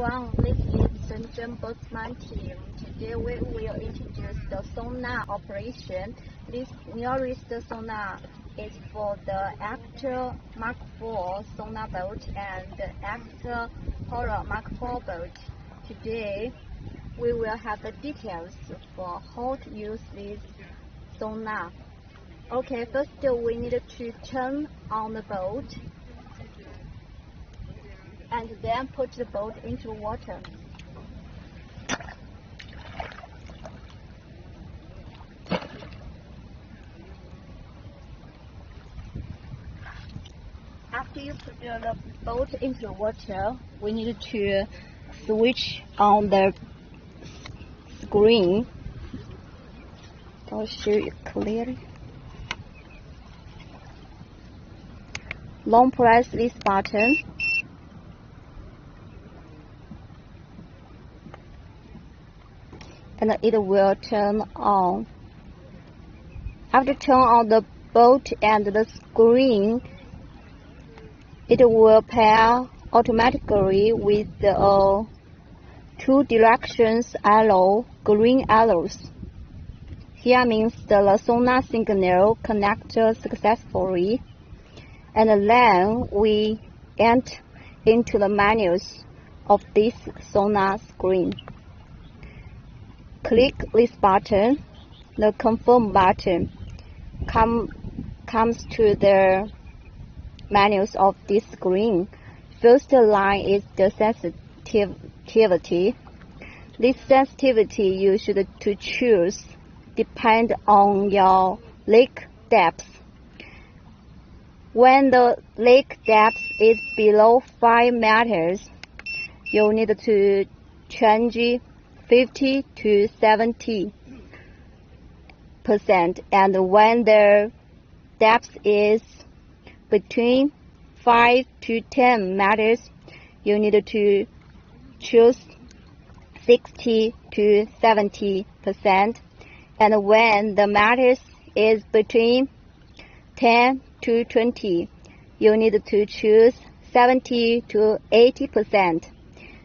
everyone, this is Shenzhen Boatman team. Today we will introduce the sonar operation. This nearest sonar is for the Actor Mark IV sonar boat and the Actor Horror Mark IV boat. Today we will have the details for how to use this sonar. Okay, first we need to turn on the boat and then put the boat into water. After you put the boat into water, we need to switch on the screen. I'll show you clearly. Long press this button. And it will turn on. After turn on the boat and the screen, it will pair automatically with the two directions arrow, green arrows. Here means the sonar signal connected successfully. And then we enter into the menus of this sonar screen. Click this button. The confirm button comes to the menus of this screen. First line is the sensitivity. This sensitivity you should to choose depend on your lake depth. When the lake depth is below 5 meters, you need to change 50 to 70%, and when the depth is between 5 to 10 meters, you need to choose 60 to 70%, and when the meters is between 10 to 20, you need to choose 70 to 80%,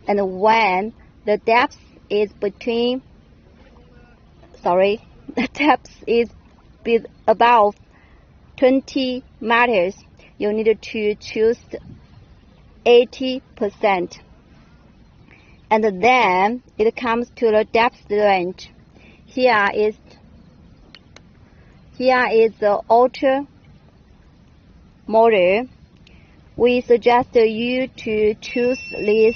and when the depth is between, the depth is above 20 meters, you need to choose 80%. And then it comes to the depth range. Here is the auto model. We suggest you to choose this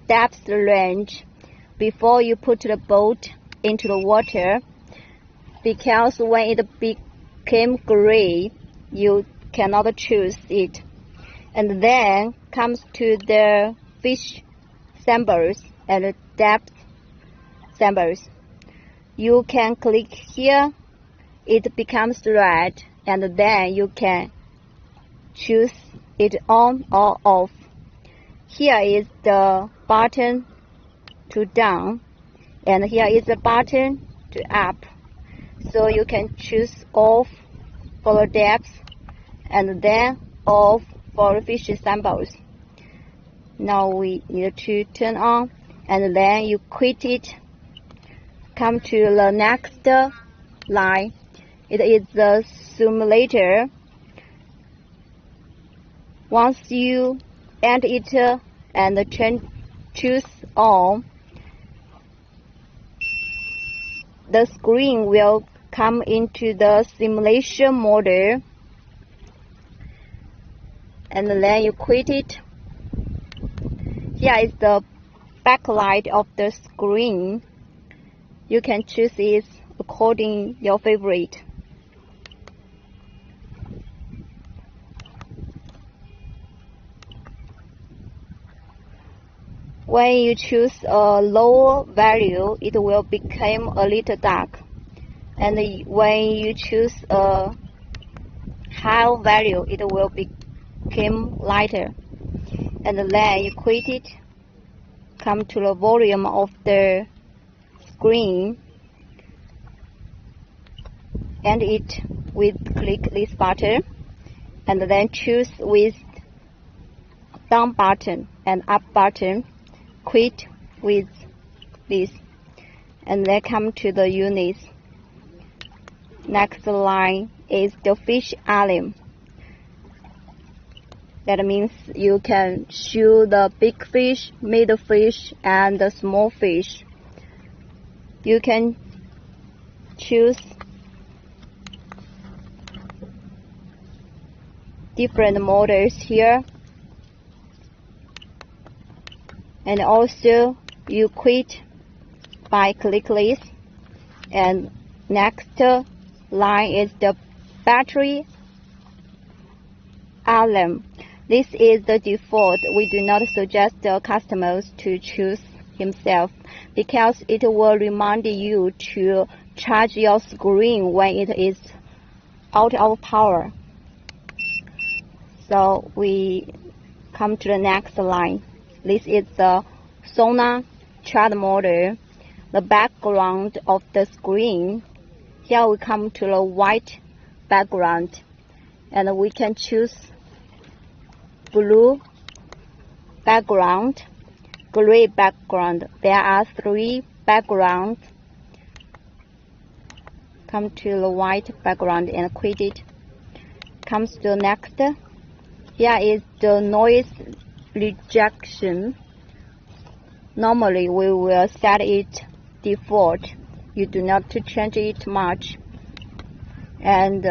depth range before you put the boat into the water, because when it became gray, you cannot choose it. And then comes to the fish symbols and depth symbols. You can click here, it becomes red, and then you can choose it on or off. Here is the button to down, and here is the button to up, so you can choose off for the depth and then off for the fish symbols. Now we need to turn on, and then you quit it. Come to the next line. It is the simulator. Once you enter it and choose on, the screen will come into the simulation mode, and then you quit it. Here is the backlight of the screen. You can choose it according your favorite. When you choose a lower value, it will become a little dark. And when you choose a higher value, it will become lighter. And then you quit it. Come to the volume of the screen. And it with click this button. And then choose with down button and up button. quit with this, and then come to the units. Next line is the fish alarm. That means you can show the big fish, middle fish, and the small fish. You can choose different models here, and also you quit by click this. And next line is the battery alarm. This is the default. We do not suggest the customers to choose himself because it will remind you to charge your screen when it is out of power. So we come to the next line. This is the Sonar chart model, the background of the screen. Here we come to the white background, and we can choose blue background, gray background. There are 3 backgrounds. Come to the white background and quit it. Comes to the next. Here is the noise rejection. Normally we will set it default. You do not change it much. And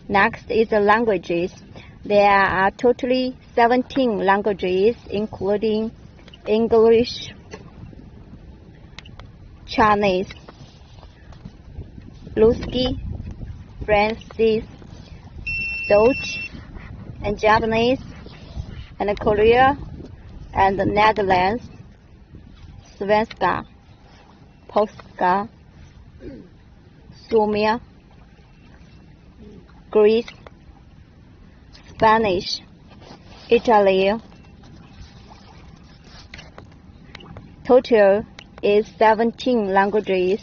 next is the languages. There are totally 17 languages, including English, Chinese, Ruski, French, Dutch, and Japanese, and Korea, and the Netherlands, Svenska, Polska, Sumia, Greece, Spanish, Italy. Total is 17 languages.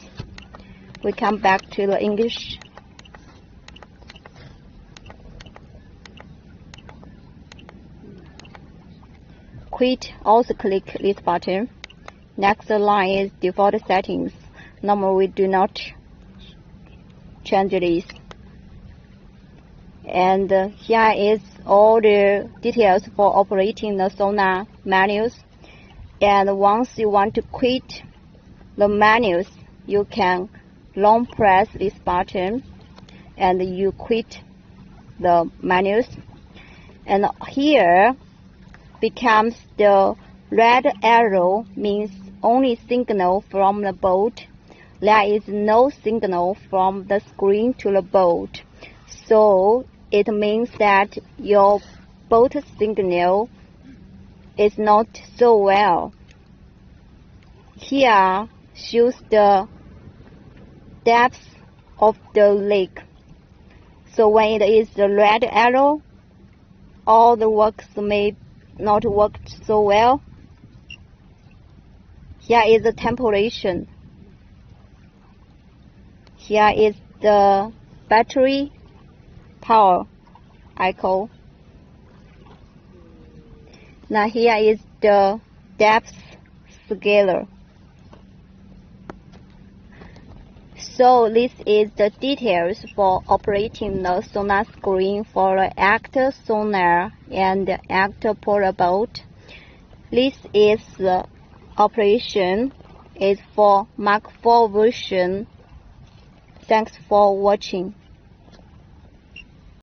We come back to the English. Quit, also click this button. Next line is default settings. Normally we do not change this. And here is all the details for operating the Sonar menus. And once you want to quit the menus, you can long press this button and you quit the menus. And here becomes the red arrow, means only signal from the boat. There is no signal from the screen to the boat. So it means that your boat signal is not so well. Here shows the depth of the lake. So when it is the red arrow, all the works may not work so well. Here is the temperature. Here is the battery power icon. Now here is the depth scaler. So this is the details for operating the Sonar screen for the Actor Sonar and the Actor Polar Boat. This is the operation is for Mark IV version. Thanks for watching.